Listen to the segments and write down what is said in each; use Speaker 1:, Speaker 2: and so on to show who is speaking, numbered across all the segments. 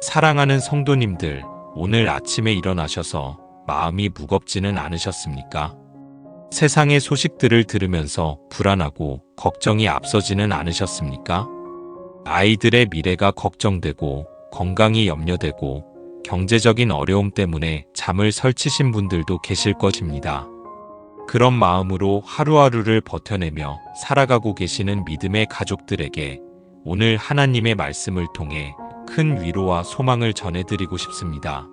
Speaker 1: 사랑하는 성도님들, 오늘 아침에 일어나셔서 마음이 무겁지는 않으셨습니까? 세상의 소식들을 들으면서 불안하고 걱정이 앞서지는 않으셨습니까? 아이들의 미래가 걱정되고 건강이 염려되고 경제적인 어려움 때문에 잠을 설치신 분들도 계실 것입니다. 그런 마음으로 하루하루를 버텨내며 살아가고 계시는 믿음의 가족들에게 오늘 하나님의 말씀을 통해 큰 위로와 소망을 전해드리고 싶습니다.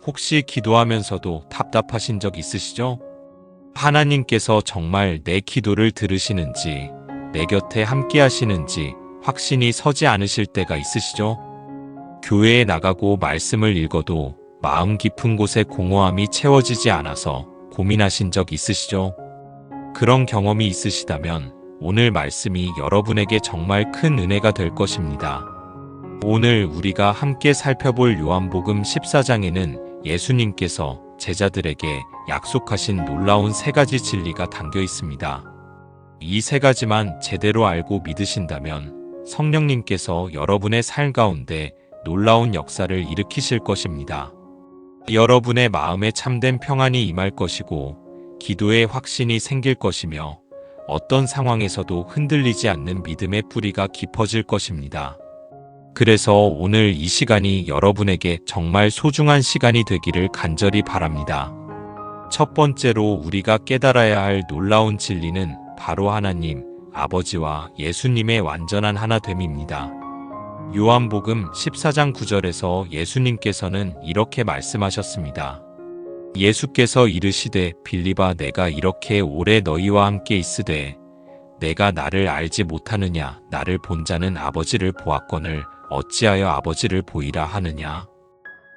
Speaker 1: 혹시 기도하면서도 답답하신 적 있으시죠? 하나님께서 정말 내 기도를 들으시는지, 내 곁에 함께 하시는지 확신이 서지 않으실 때가 있으시죠? 교회에 나가고 말씀을 읽어도 마음 깊은 곳에 공허함이 채워지지 않아서 고민하신 적 있으시죠? 그런 경험이 있으시다면 오늘 말씀이 여러분에게 정말 큰 은혜가 될 것입니다. 오늘 우리가 함께 살펴볼 요한복음 14장에는 예수님께서 제자들에게 약속하신 놀라운 세 가지 진리가 담겨 있습니다. 이 세 가지만 제대로 알고 믿으신다면 성령님께서 여러분의 삶 가운데 놀라운 역사를 일으키실 것입니다. 여러분의 마음에 참된 평안이 임할 것이고 기도에 확신이 생길 것이며 어떤 상황에서도 흔들리지 않는 믿음의 뿌리가 깊어질 것입니다. 그래서 오늘 이 시간이 여러분에게 정말 소중한 시간이 되기를 간절히 바랍니다. 첫 번째로 우리가 깨달아야 할 놀라운 진리는 바로 하나님, 아버지와 예수님의 완전한 하나됨입니다. 요한복음 14장 9절에서 예수님께서는 이렇게 말씀하셨습니다. 예수께서 이르시되 빌립아 내가 이렇게 오래 너희와 함께 있으되 내가 나를 알지 못하느냐 나를 본 자는 아버지를 보았거늘 어찌하여 아버지를 보이라 하느냐.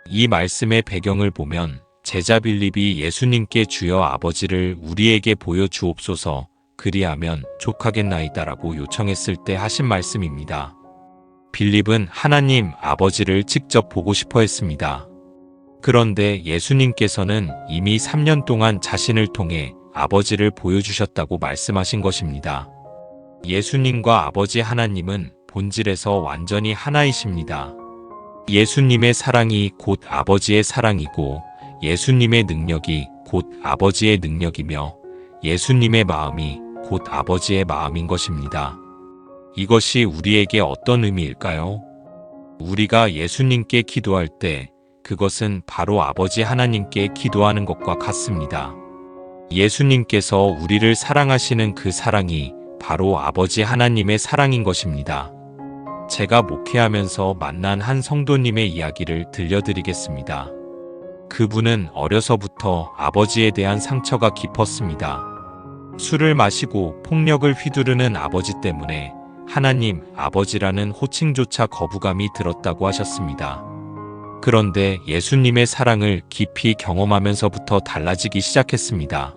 Speaker 1: 이 말씀의 배경을 보면 제자 빌립이 예수님께 주여 아버지를 우리에게 보여주옵소서 그리하면 족하겠나이다라고 요청했을 때 하신 말씀입니다. 빌립은 하나님 아버지를 직접 보고 싶어 했습니다. 그런데 예수님께서는 이미 3년 동안 자신을 통해 아버지를 보여주셨다고 말씀하신 것입니다. 예수님과 아버지 하나님은 본질에서 완전히 하나이십니다. 예수님의 사랑이 곧 아버지의 사랑이고 예수님의 능력이 곧 아버지의 능력이며 예수님의 마음이 곧 아버지의 마음인 것입니다. 이것이 우리에게 어떤 의미일까요? 우리가 예수님께 기도할 때 그것은 바로 아버지 하나님께 기도하는 것과 같습니다. 예수님께서 우리를 사랑하시는 그 사랑이 바로 아버지 하나님의 사랑인 것입니다. 제가 목회하면서 만난 한 성도님의 이야기를 들려드리겠습니다. 그분은 어려서부터 아버지에 대한 상처가 깊었습니다. 술을 마시고 폭력을 휘두르는 아버지 때문에 하나님 아버지라는 호칭조차 거부감이 들었다고 하셨습니다. 그런데 예수님의 사랑을 깊이 경험하면서부터 달라지기 시작했습니다.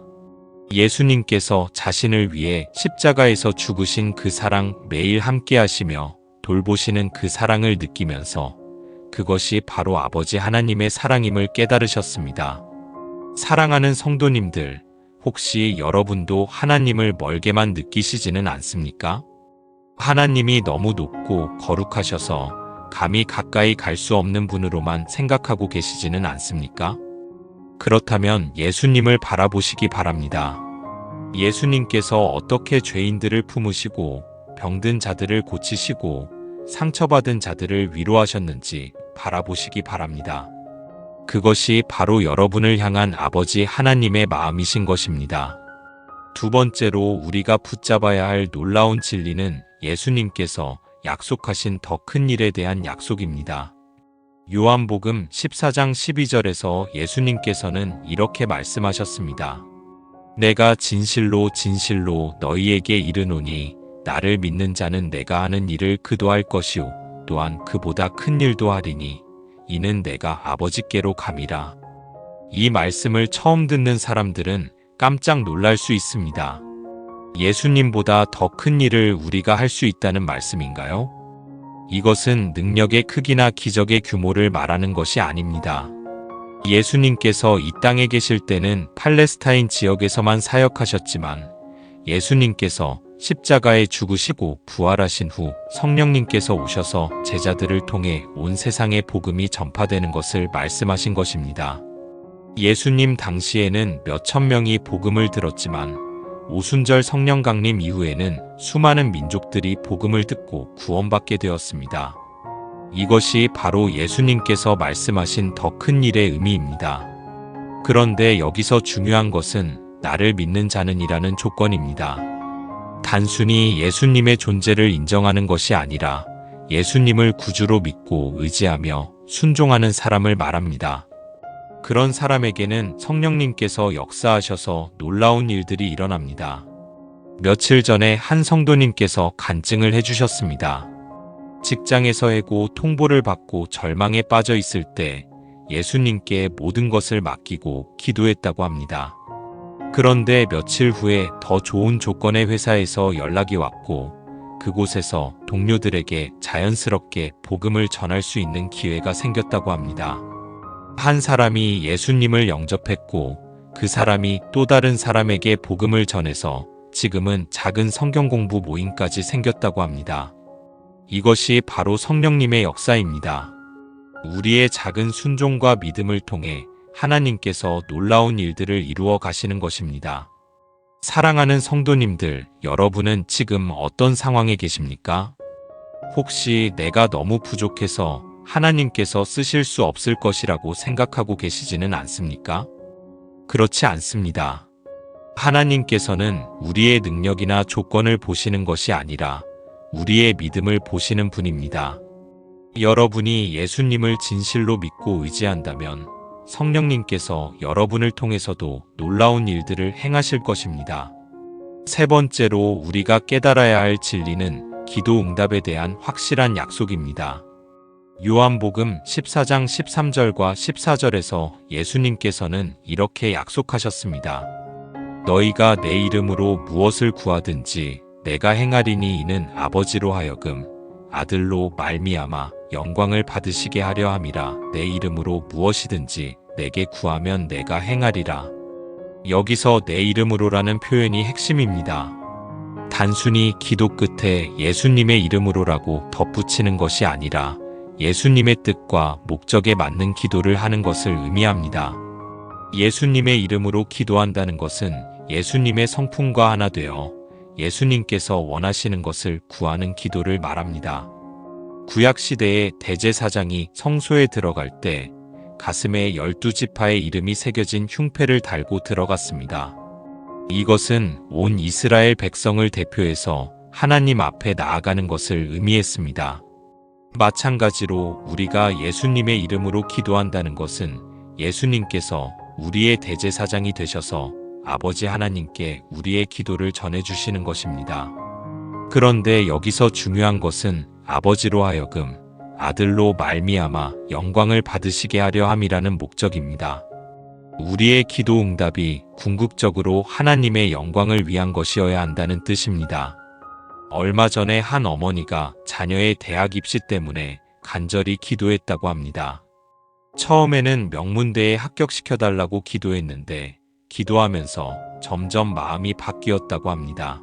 Speaker 1: 예수님께서 자신을 위해 십자가에서 죽으신 그 사랑 매일 함께 하시며 돌보시는 그 사랑을 느끼면서 그것이 바로 아버지 하나님의 사랑임을 깨달으셨습니다. 사랑하는 성도님들, 혹시 여러분도 하나님을 멀게만 느끼시지는 않습니까? 하나님이 너무 높고 거룩하셔서 감히 가까이 갈 수 없는 분으로만 생각하고 계시지는 않습니까? 그렇다면 예수님을 바라보시기 바랍니다. 예수님께서 어떻게 죄인들을 품으시고 병든 자들을 고치시고 상처받은 자들을 위로하셨는지 바라보시기 바랍니다. 그것이 바로 여러분을 향한 아버지 하나님의 마음이신 것입니다. 두 번째로 우리가 붙잡아야 할 놀라운 진리는 예수님께서 약속하신 더 큰 일에 대한 약속입니다. 요한복음 14장 12절에서 예수님께서는 이렇게 말씀하셨습니다. 내가 진실로 진실로 너희에게 이르노니 나를 믿는 자는 내가 하는 일을 그도 할 것이요 또한 그보다 큰 일도 하리니 이는 내가 아버지께로 감이라. 이 말씀을 처음 듣는 사람들은 깜짝 놀랄 수 있습니다. 예수님보다 더 큰 일을 우리가 할 수 있다는 말씀인가요? 이것은 능력의 크기나 기적의 규모를 말하는 것이 아닙니다. 예수님께서 이 땅에 계실 때는 팔레스타인 지역에서만 사역하셨지만 예수님께서 십자가에 죽으시고 부활하신 후 성령님께서 오셔서 제자들을 통해 온 세상에 복음이 전파되는 것을 말씀하신 것입니다. 예수님 당시에는 몇천 명이 복음을 들었지만 오순절 성령 강림 이후에는 수많은 민족들이 복음을 듣고 구원받게 되었습니다. 이것이 바로 예수님께서 말씀하신 더 큰 일의 의미입니다. 그런데 여기서 중요한 것은 나를 믿는 자는이라는 조건입니다. 단순히 예수님의 존재를 인정하는 것이 아니라 예수님을 구주로 믿고 의지하며 순종하는 사람을 말합니다. 그런 사람에게는 성령님께서 역사하셔서 놀라운 일들이 일어납니다. 며칠 전에 한 성도님께서 간증을 해주셨습니다. 직장에서 해고 통보를 받고 절망에 빠져 있을 때 예수님께 모든 것을 맡기고 기도했다고 합니다. 그런데 며칠 후에 더 좋은 조건의 회사에서 연락이 왔고 그곳에서 동료들에게 자연스럽게 복음을 전할 수 있는 기회가 생겼다고 합니다. 한 사람이 예수님을 영접했고 그 사람이 또 다른 사람에게 복음을 전해서 지금은 작은 성경 공부 모임까지 생겼다고 합니다. 이것이 바로 성령님의 역사입니다. 우리의 작은 순종과 믿음을 통해 하나님께서 놀라운 일들을 이루어 가시는 것입니다. 사랑하는 성도님들, 여러분은 지금 어떤 상황에 계십니까? 혹시 내가 너무 부족해서 하나님께서 쓰실 수 없을 것이라고 생각하고 계시지는 않습니까? 그렇지 않습니다. 하나님께서는 우리의 능력이나 조건을 보시는 것이 아니라 우리의 믿음을 보시는 분입니다. 여러분이 예수님을 진실로 믿고 의지한다면 성령님께서 여러분을 통해서도 놀라운 일들을 행하실 것입니다. 세 번째로 우리가 깨달아야 할 진리는 기도 응답에 대한 확실한 약속입니다. 요한복음 14장 13절과 14절에서 예수님께서는 이렇게 약속하셨습니다. 너희가 내 이름으로 무엇을 구하든지 내가 행하리니 이는 아버지로 하여금 아들로 말미암아 영광을 받으시게 하려 함이라. 내 이름으로 무엇이든지 내게 구하면 내가 행하리라. 여기서 내 이름으로라는 표현이 핵심입니다. 단순히 기도 끝에 예수님의 이름으로라고 덧붙이는 것이 아니라 예수님의 뜻과 목적에 맞는 기도를 하는 것을 의미합니다. 예수님의 이름으로 기도한다는 것은 예수님의 성품과 하나 되어 예수님께서 원하시는 것을 구하는 기도를 말합니다. 구약시대의 대제사장이 성소에 들어갈 때 가슴에 12지파의 이름이 새겨진 흉패를 달고 들어갔습니다. 이것은 온 이스라엘 백성을 대표해서 하나님 앞에 나아가는 것을 의미했습니다. 마찬가지로 우리가 예수님의 이름으로 기도한다는 것은 예수님께서 우리의 대제사장이 되셔서 아버지 하나님께 우리의 기도를 전해주시는 것입니다. 그런데 여기서 중요한 것은 아버지로 하여금 아들로 말미암아 영광을 받으시게 하려 함이라는 목적입니다. 우리의 기도 응답이 궁극적으로 하나님의 영광을 위한 것이어야 한다는 뜻입니다. 얼마 전에 한 어머니가 자녀의 대학 입시 때문에 간절히 기도했다고 합니다. 처음에는 명문대에 합격시켜달라고 기도했는데 기도하면서 점점 마음이 바뀌었다고 합니다.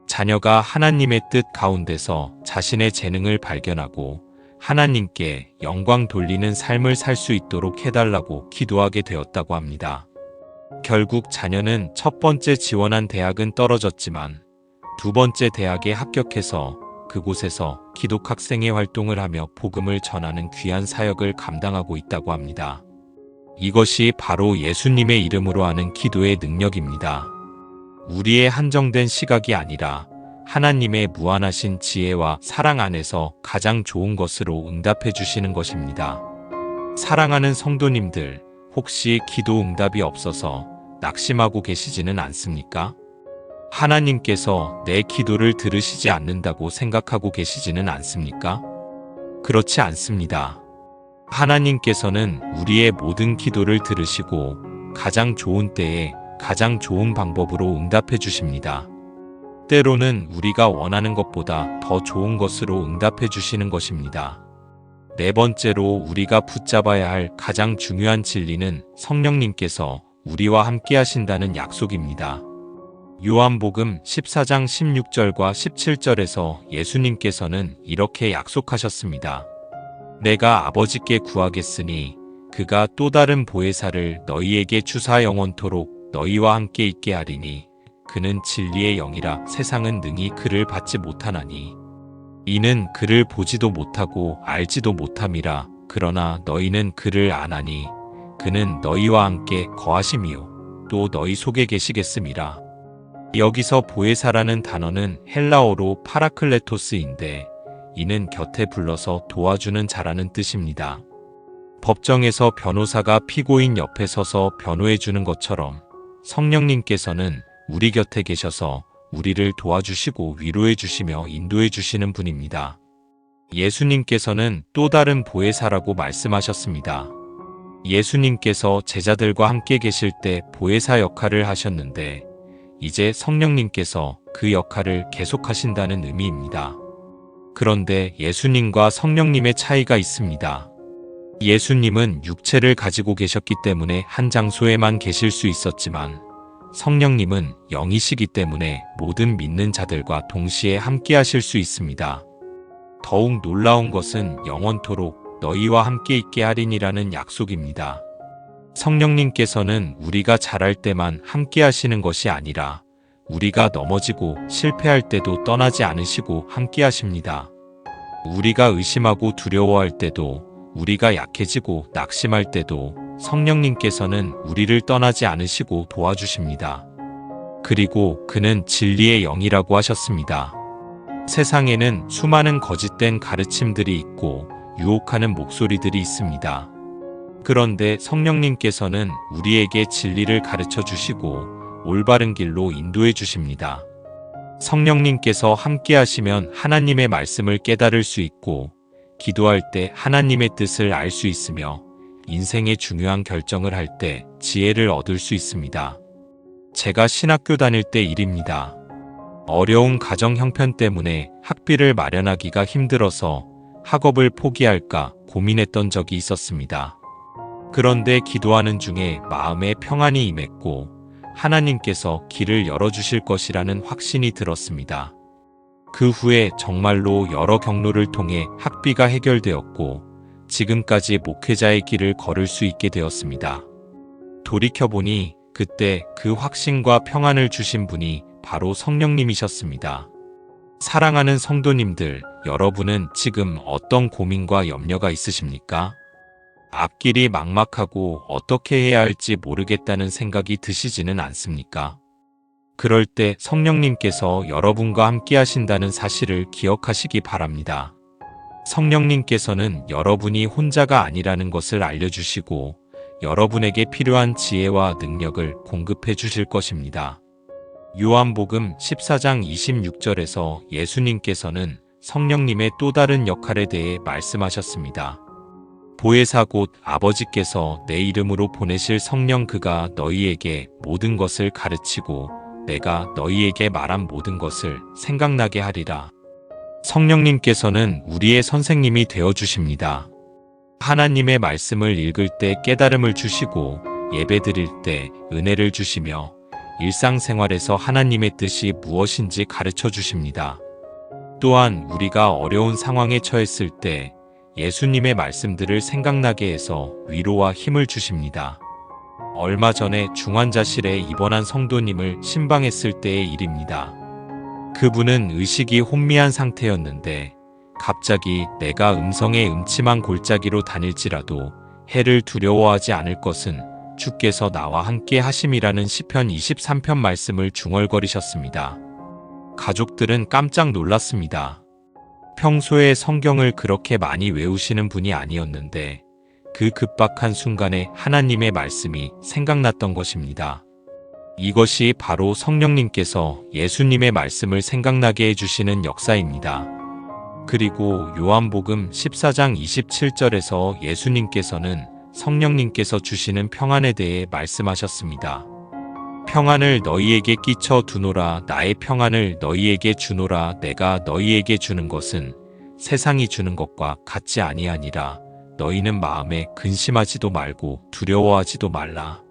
Speaker 1: 자녀가 하나님의 뜻 가운데서 자신의 재능을 발견하고 하나님께 영광 돌리는 삶을 살 수 있도록 해달라고 기도하게 되었다고 합니다. 결국 자녀는 첫 번째 지원한 대학은 떨어졌지만 두 번째 대학에 합격해서 그곳에서 기독학생회 활동을 하며 복음을 전하는 귀한 사역을 감당하고 있다고 합니다. 이것이 바로 예수님의 이름으로 하는 기도의 능력입니다. 우리의 한정된 시각이 아니라 하나님의 무한하신 지혜와 사랑 안에서 가장 좋은 것으로 응답해 주시는 것입니다. 사랑하는 성도님들, 혹시 기도 응답이 없어서 낙심하고 계시지는 않습니까? 하나님께서 내 기도를 들으시지 않는다고 생각하고 계시지는 않습니까? 그렇지 않습니다. 하나님께서는 우리의 모든 기도를 들으시고 가장 좋은 때에 가장 좋은 방법으로 응답해 주십니다. 때로는 우리가 원하는 것보다 더 좋은 것으로 응답해 주시는 것입니다. 네 번째로 우리가 붙잡아야 할 가장 중요한 진리는 성령님께서 우리와 함께 하신다는 약속입니다. 요한복음 14장 16절과 17절에서 예수님께서는 이렇게 약속하셨습니다. 내가 아버지께 구하겠으니 그가 또 다른 보혜사를 너희에게 주사 영원토록 너희와 함께 있게 하리니 그는 진리의 영이라 세상은 능히 그를 받지 못하나니 이는 그를 보지도 못하고 알지도 못함이라. 그러나 너희는 그를 아나니 그는 너희와 함께 거하심이요 또 너희 속에 계시겠음이라. 여기서 보혜사라는 단어는 헬라어로 파라클레토스인데 이는 곁에 불러서 도와주는 자라는 뜻입니다. 법정에서 변호사가 피고인 옆에 서서 변호해 주는 것처럼 성령님께서는 우리 곁에 계셔서 우리를 도와주시고 위로해 주시며 인도해 주시는 분입니다. 예수님께서는 또 다른 보혜사라고 말씀하셨습니다. 예수님께서 제자들과 함께 계실 때 보혜사 역할을 하셨는데 이제 성령님께서 그 역할을 계속하신다는 의미입니다. 그런데 예수님과 성령님의 차이가 있습니다. 예수님은 육체를 가지고 계셨기 때문에 한 장소에만 계실 수 있었지만 성령님은 영이시기 때문에 모든 믿는 자들과 동시에 함께 하실 수 있습니다. 더욱 놀라운 것은 영원토록 너희와 함께 있게 하리니라는 약속입니다. 성령님께서는 우리가 잘할 때만 함께 하시는 것이 아니라 우리가 넘어지고 실패할 때도 떠나지 않으시고 함께 하십니다. 우리가 의심하고 두려워할 때도 우리가 약해지고 낙심할 때도 성령님께서는 우리를 떠나지 않으시고 도와주십니다. 그리고 그는 진리의 영이라고 하셨습니다. 세상에는 수많은 거짓된 가르침들이 있고 유혹하는 목소리들이 있습니다. 그런데 성령님께서는 우리에게 진리를 가르쳐 주시고 올바른 길로 인도해 주십니다. 성령님께서 함께 하시면 하나님의 말씀을 깨달을 수 있고 기도할 때 하나님의 뜻을 알 수 있으며 인생의 중요한 결정을 할 때 지혜를 얻을 수 있습니다. 제가 신학교 다닐 때 일입니다. 어려운 가정 형편 때문에 학비를 마련하기가 힘들어서 학업을 포기할까 고민했던 적이 있었습니다. 그런데 기도하는 중에 마음에 평안이 임했고 하나님께서 길을 열어주실 것이라는 확신이 들었습니다. 그 후에 정말로 여러 경로를 통해 학비가 해결되었고 지금까지 목회자의 길을 걸을 수 있게 되었습니다. 돌이켜보니 그때 그 확신과 평안을 주신 분이 바로 성령님이셨습니다. 사랑하는 성도님들, 여러분은 지금 어떤 고민과 염려가 있으십니까? 앞길이 막막하고 어떻게 해야 할지 모르겠다는 생각이 드시지는 않습니까? 그럴 때 성령님께서 여러분과 함께 하신다는 사실을 기억하시기 바랍니다. 성령님께서는 여러분이 혼자가 아니라는 것을 알려주시고 여러분에게 필요한 지혜와 능력을 공급해 주실 것입니다. 요한복음 14장 26절에서 예수님께서는 성령님의 또 다른 역할에 대해 말씀하셨습니다. 보혜사 곧 아버지께서 내 이름으로 보내실 성령 그가 너희에게 모든 것을 가르치고 내가 너희에게 말한 모든 것을 생각나게 하리라. 성령님께서는 우리의 선생님이 되어주십니다. 하나님의 말씀을 읽을 때 깨달음을 주시고 예배드릴 때 은혜를 주시며 일상생활에서 하나님의 뜻이 무엇인지 가르쳐 주십니다. 또한 우리가 어려운 상황에 처했을 때 예수님의 말씀들을 생각나게 해서 위로와 힘을 주십니다. 얼마 전에 중환자실에 입원한 성도님을 신방했을 때의 일입니다. 그분은 의식이 혼미한 상태였는데 갑자기 내가 음성의 음침한 골짜기로 다닐지라도 해를 두려워하지 않을 것은 주께서 나와 함께 하심이라는 시편 23편 말씀을 중얼거리셨습니다. 가족들은 깜짝 놀랐습니다. 평소에 성경을 그렇게 많이 외우시는 분이 아니었는데 그 급박한 순간에 하나님의 말씀이 생각났던 것입니다. 이것이 바로 성령님께서 예수님의 말씀을 생각나게 해주시는 역사입니다. 그리고 요한복음 14장 27절에서 예수님께서는 성령님께서 주시는 평안에 대해 말씀하셨습니다. 평안을 너희에게 끼쳐 두노라. 나의 평안을 너희에게 주노라. 내가 너희에게 주는 것은 세상이 주는 것과 같지 아니하니라. 너희는 마음에 근심하지도 말고 두려워하지도 말라.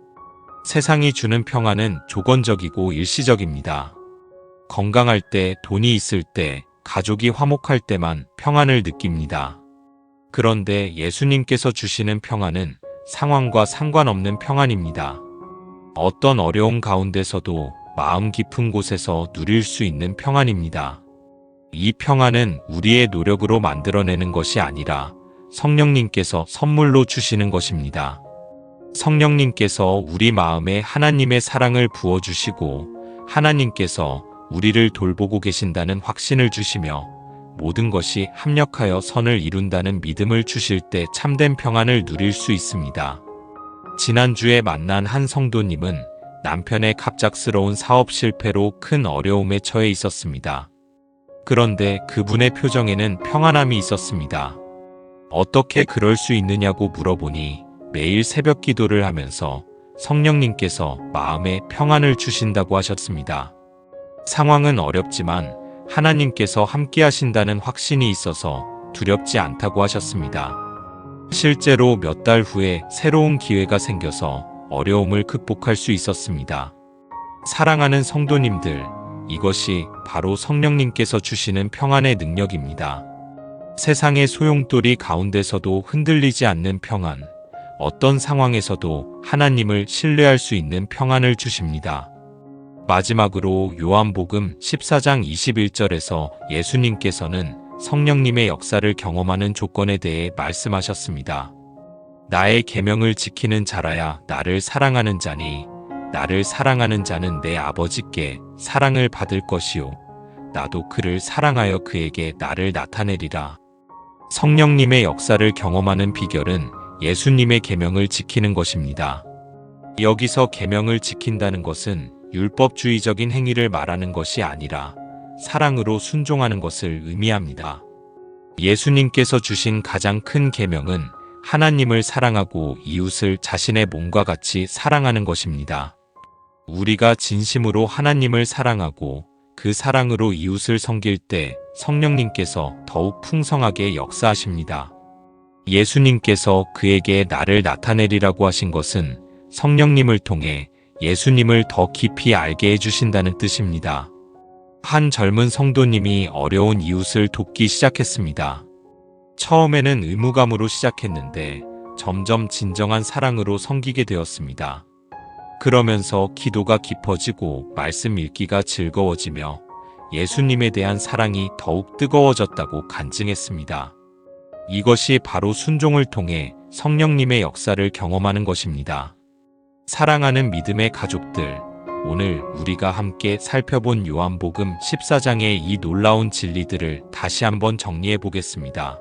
Speaker 1: 세상이 주는 평안은 조건적이고 일시적입니다. 건강할 때, 돈이 있을 때, 가족이 화목할 때만 평안을 느낍니다. 그런데 예수님께서 주시는 평안은 상황과 상관없는 평안입니다. 어떤 어려움 가운데서도 마음 깊은 곳에서 누릴 수 있는 평안입니다. 이 평안은 우리의 노력으로 만들어내는 것이 아니라 성령님께서 선물로 주시는 것입니다. 성령님께서 우리 마음에 하나님의 사랑을 부어주시고 하나님께서 우리를 돌보고 계신다는 확신을 주시며 모든 것이 합력하여 선을 이룬다는 믿음을 주실 때 참된 평안을 누릴 수 있습니다. 지난주에 만난 한 성도님은 남편의 갑작스러운 사업 실패로 큰 어려움에 처해 있었습니다. 그런데 그분의 표정에는 평안함이 있었습니다. 어떻게 그럴 수 있느냐고 물어보니 매일 새벽 기도를 하면서 성령님께서 마음에 평안을 주신다고 하셨습니다. 상황은 어렵지만 하나님께서 함께 하신다는 확신이 있어서 두렵지 않다고 하셨습니다. 실제로 몇 달 후에 새로운 기회가 생겨서 어려움을 극복할 수 있었습니다. 사랑하는 성도님들, 이것이 바로 성령님께서 주시는 평안의 능력입니다. 세상의 소용돌이 가운데서도 흔들리지 않는 평안, 어떤 상황에서도 하나님을 신뢰할 수 있는 평안을 주십니다. 마지막으로 요한복음 14장 21절에서 예수님께서는 성령님의 역사를 경험하는 조건에 대해 말씀하셨습니다. 나의 계명을 지키는 자라야 나를 사랑하는 자니 나를 사랑하는 자는 내 아버지께 사랑을 받을 것이요 나도 그를 사랑하여 그에게 나를 나타내리라. 성령님의 역사를 경험하는 비결은 예수님의 계명을 지키는 것입니다. 여기서 계명을 지킨다는 것은 율법주의적인 행위를 말하는 것이 아니라 사랑으로 순종하는 것을 의미합니다. 예수님께서 주신 가장 큰 계명은 하나님을 사랑하고 이웃을 자신의 몸과 같이 사랑하는 것입니다. 우리가 진심으로 하나님을 사랑하고 그 사랑으로 이웃을 섬길 때 성령님께서 더욱 풍성하게 역사하십니다. 예수님께서 그에게 나를 나타내리라고 하신 것은 성령님을 통해 예수님을 더 깊이 알게 해주신다는 뜻입니다. 한 젊은 성도님이 어려운 이웃을 돕기 시작했습니다. 처음에는 의무감으로 시작했는데 점점 진정한 사랑으로 섬기게 되었습니다. 그러면서 기도가 깊어지고 말씀 읽기가 즐거워지며 예수님에 대한 사랑이 더욱 뜨거워졌다고 간증했습니다. 이것이 바로 순종을 통해 성령님의 역사를 경험하는 것입니다. 사랑하는 믿음의 가족들, 오늘 우리가 함께 살펴본 요한복음 14장의 이 놀라운 진리들을 다시 한번 정리해 보겠습니다.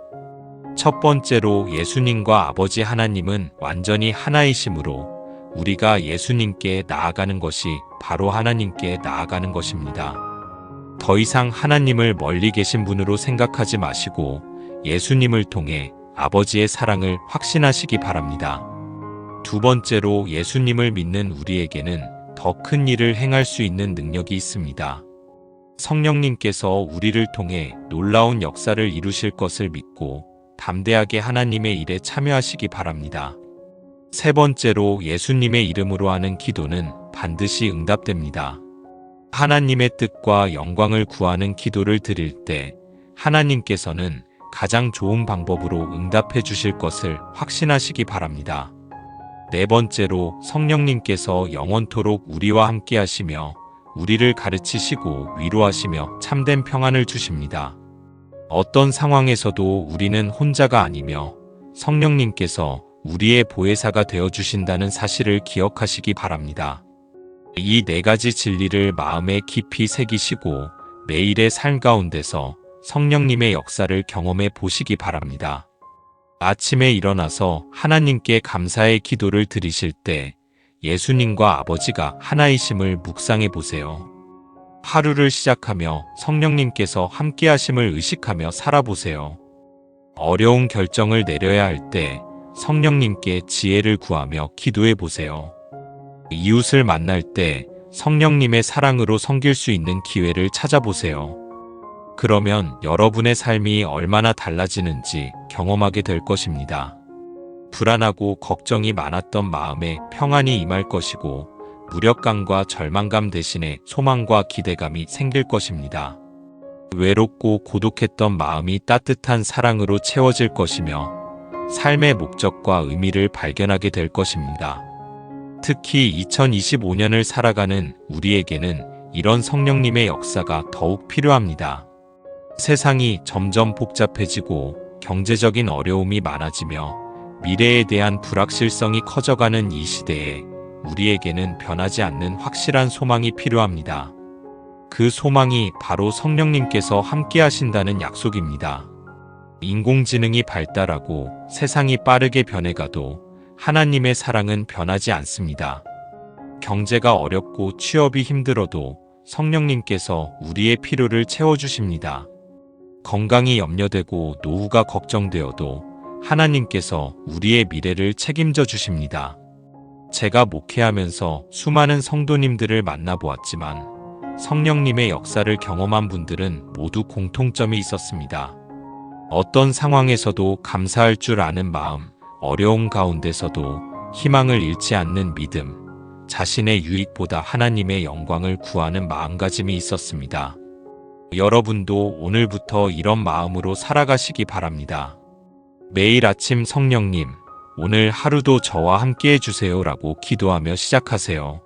Speaker 1: 첫 번째로 예수님과 아버지 하나님은 완전히 하나이심으로 우리가 예수님께 나아가는 것이 바로 하나님께 나아가는 것입니다. 더 이상 하나님을 멀리 계신 분으로 생각하지 마시고 예수님을 통해 아버지의 사랑을 확신하시기 바랍니다. 두 번째로 예수님을 믿는 우리에게는 더 큰 일을 행할 수 있는 능력이 있습니다. 성령님께서 우리를 통해 놀라운 역사를 이루실 것을 믿고 담대하게 하나님의 일에 참여하시기 바랍니다. 세 번째로 예수님의 이름으로 하는 기도는 반드시 응답됩니다. 하나님의 뜻과 영광을 구하는 기도를 드릴 때 하나님께서는 가장 좋은 방법으로 응답해 주실 것을 확신하시기 바랍니다. 네 번째로 성령님께서 영원토록 우리와 함께 하시며 우리를 가르치시고 위로하시며 참된 평안을 주십니다. 어떤 상황에서도 우리는 혼자가 아니며 성령님께서 우리의 보혜사가 되어주신다는 사실을 기억하시기 바랍니다. 이 네 가지 진리를 마음에 깊이 새기시고 매일의 삶 가운데서 성령님의 역사를 경험해 보시기 바랍니다. 아침에 일어나서 하나님께 감사의 기도를 드리실 때 예수님과 아버지가 하나이심을 묵상해 보세요. 하루를 시작하며 성령님께서 함께하심을 의식하며 살아보세요. 어려운 결정을 내려야 할 때 성령님께 지혜를 구하며 기도해 보세요. 이웃을 만날 때 성령님의 사랑으로 섬길 수 있는 기회를 찾아보세요. 그러면 여러분의 삶이 얼마나 달라지는지 경험하게 될 것입니다. 불안하고 걱정이 많았던 마음에 평안이 임할 것이고 무력감과 절망감 대신에 소망과 기대감이 생길 것입니다. 외롭고 고독했던 마음이 따뜻한 사랑으로 채워질 것이며 삶의 목적과 의미를 발견하게 될 것입니다. 특히 2025년을 살아가는 우리에게는 이런 성령님의 역사가 더욱 필요합니다. 세상이 점점 복잡해지고 경제적인 어려움이 많아지며 미래에 대한 불확실성이 커져가는 이 시대에 우리에게는 변하지 않는 확실한 소망이 필요합니다. 그 소망이 바로 성령님께서 함께 하신다는 약속입니다. 인공지능이 발달하고 세상이 빠르게 변해가도 하나님의 사랑은 변하지 않습니다. 경제가 어렵고 취업이 힘들어도 성령님께서 우리의 필요를 채워주십니다. 건강이 염려되고 노후가 걱정되어도 하나님께서 우리의 미래를 책임져 주십니다. 제가 목회하면서 수많은 성도님들을 만나보았지만 성령님의 역사를 경험한 분들은 모두 공통점이 있었습니다. 어떤 상황에서도 감사할 줄 아는 마음, 어려움 가운데서도 희망을 잃지 않는 믿음, 자신의 유익보다 하나님의 영광을 구하는 마음가짐이 있었습니다. 여러분도 오늘부터 이런 마음으로 살아가시기 바랍니다. 매일 아침 성령님, 오늘 하루도 저와 함께 해주세요 라고 기도하며 시작하세요.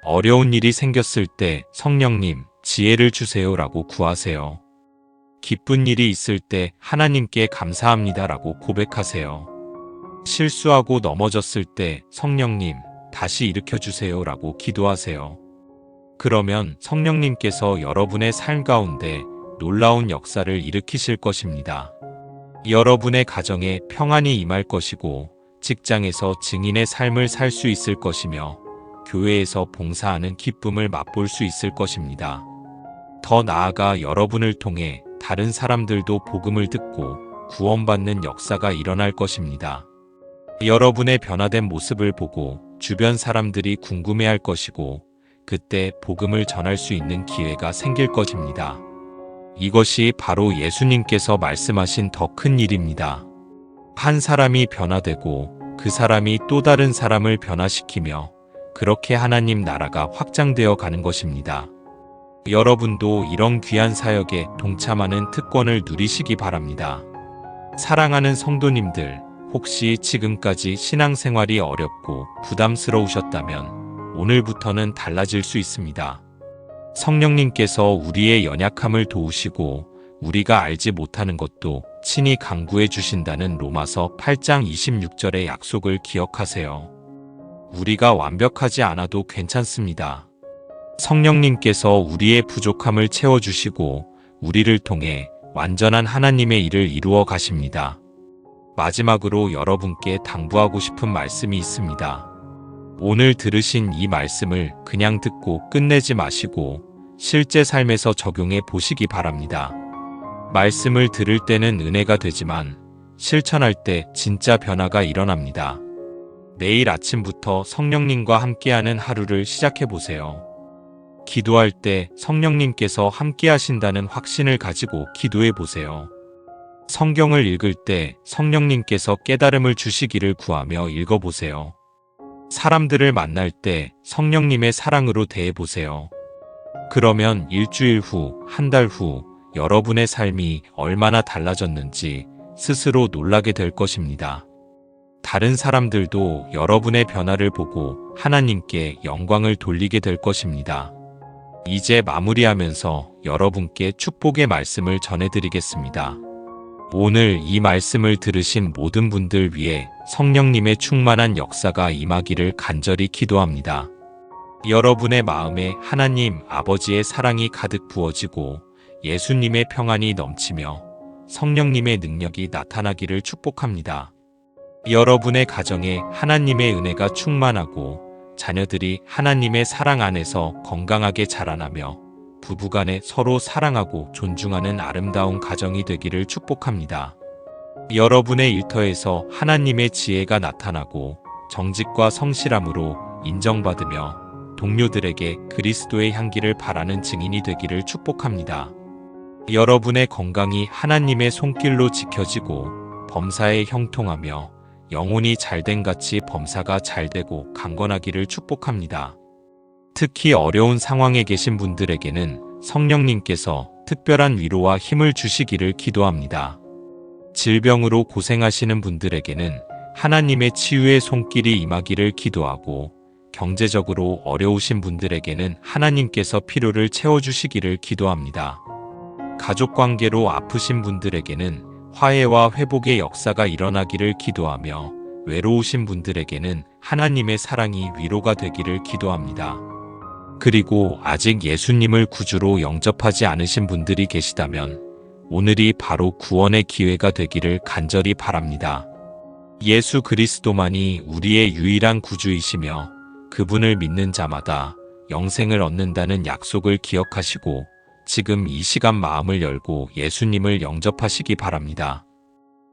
Speaker 1: 어려운 일이 생겼을 때 성령님, 지혜를 주세요 라고 구하세요. 기쁜 일이 있을 때 하나님께 감사합니다 라고 고백하세요. 실수하고 넘어졌을 때 성령님, 다시 일으켜주세요 라고 기도하세요. 그러면 성령님께서 여러분의 삶 가운데 놀라운 역사를 일으키실 것입니다. 여러분의 가정에 평안이 임할 것이고 직장에서 증인의 삶을 살 수 있을 것이며 교회에서 봉사하는 기쁨을 맛볼 수 있을 것입니다. 더 나아가 여러분을 통해 다른 사람들도 복음을 듣고 구원받는 역사가 일어날 것입니다. 여러분의 변화된 모습을 보고 주변 사람들이 궁금해할 것이고 그때 복음을 전할 수 있는 기회가 생길 것입니다. 이것이 바로 예수님께서 말씀하신 더 큰 일입니다. 한 사람이 변화되고 그 사람이 또 다른 사람을 변화시키며 그렇게 하나님 나라가 확장되어 가는 것입니다. 여러분도 이런 귀한 사역에 동참하는 특권을 누리시기 바랍니다. 사랑하는 성도님들, 혹시 지금까지 신앙생활이 어렵고 부담스러우셨다면 오늘부터는 달라질 수 있습니다. 성령님께서 우리의 연약함을 도우시고 우리가 알지 못하는 것도 친히 강구해 주신다는 로마서 8장 26절의 약속을 기억하세요. 우리가 완벽하지 않아도 괜찮습니다. 성령님께서 우리의 부족함을 채워주시고 우리를 통해 완전한 하나님의 일을 이루어 가십니다. 마지막으로 여러분께 당부하고 싶은 말씀이 있습니다. 오늘 들으신 이 말씀을 그냥 듣고 끝내지 마시고 실제 삶에서 적용해 보시기 바랍니다. 말씀을 들을 때는 은혜가 되지만 실천할 때 진짜 변화가 일어납니다. 내일 아침부터 성령님과 함께하는 하루를 시작해 보세요. 기도할 때 성령님께서 함께 하신다는 확신을 가지고 기도해 보세요. 성경을 읽을 때 성령님께서 깨달음을 주시기를 구하며 읽어보세요. 사람들을 만날 때 성령님의 사랑으로 대해보세요. 그러면 일주일 후, 한 달 후 여러분의 삶이 얼마나 달라졌는지 스스로 놀라게 될 것입니다. 다른 사람들도 여러분의 변화를 보고 하나님께 영광을 돌리게 될 것입니다. 이제 마무리하면서 여러분께 축복의 말씀을 전해드리겠습니다. 오늘 이 말씀을 들으신 모든 분들 위해 성령님의 충만한 역사가 임하기를 간절히 기도합니다. 여러분의 마음에 하나님 아버지의 사랑이 가득 부어지고 예수님의 평안이 넘치며 성령님의 능력이 나타나기를 축복합니다. 여러분의 가정에 하나님의 은혜가 충만하고 자녀들이 하나님의 사랑 안에서 건강하게 자라나며 부부간에 서로 사랑하고 존중하는 아름다운 가정이 되기를 축복합니다. 여러분의 일터에서 하나님의 지혜가 나타나고 정직과 성실함으로 인정받으며 동료들에게 그리스도의 향기를 바라는 증인이 되기를 축복합니다. 여러분의 건강이 하나님의 손길로 지켜지고 범사에 형통하며 영혼이 잘된 같이 범사가 잘되고 강건하기를 축복합니다. 특히 어려운 상황에 계신 분들에게는 성령님께서 특별한 위로와 힘을 주시기를 기도합니다. 질병으로 고생하시는 분들에게는 하나님의 치유의 손길이 임하기를 기도하고, 경제적으로 어려우신 분들에게는 하나님께서 필요를 채워주시기를 기도합니다. 가족 관계로 아프신 분들에게는 화해와 회복의 역사가 일어나기를 기도하며, 외로우신 분들에게는 하나님의 사랑이 위로가 되기를 기도합니다. 그리고 아직 예수님을 구주로 영접하지 않으신 분들이 계시다면 오늘이 바로 구원의 기회가 되기를 간절히 바랍니다. 예수 그리스도만이 우리의 유일한 구주이시며 그분을 믿는 자마다 영생을 얻는다는 약속을 기억하시고, 지금 이 시간 마음을 열고 예수님을 영접하시기 바랍니다.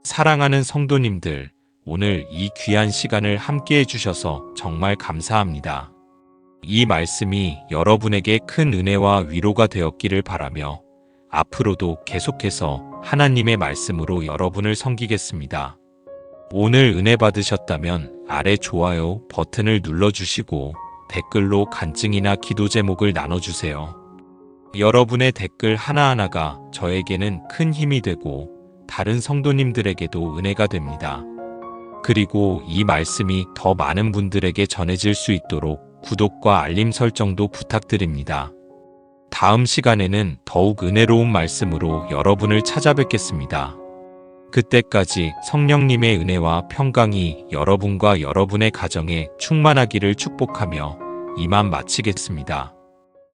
Speaker 1: 사랑하는 성도님들, 오늘 이 귀한 시간을 함께 해주셔서 정말 감사합니다. 이 말씀이 여러분에게 큰 은혜와 위로가 되었기를 바라며, 앞으로도 계속해서 하나님의 말씀으로 여러분을 섬기겠습니다. 오늘 은혜 받으셨다면 아래 좋아요 버튼을 눌러주시고 댓글로 간증이나 기도 제목을 나눠주세요. 여러분의 댓글 하나하나가 저에게는 큰 힘이 되고 다른 성도님들에게도 은혜가 됩니다. 그리고 이 말씀이 더 많은 분들에게 전해질 수 있도록 구독과 알림 설정도 부탁드립니다. 다음 시간에는 더욱 은혜로운 말씀으로 여러분을 찾아뵙겠습니다. 그때까지 성령님의 은혜와 평강이 여러분과 여러분의 가정에 충만하기를 축복하며 이만 마치겠습니다.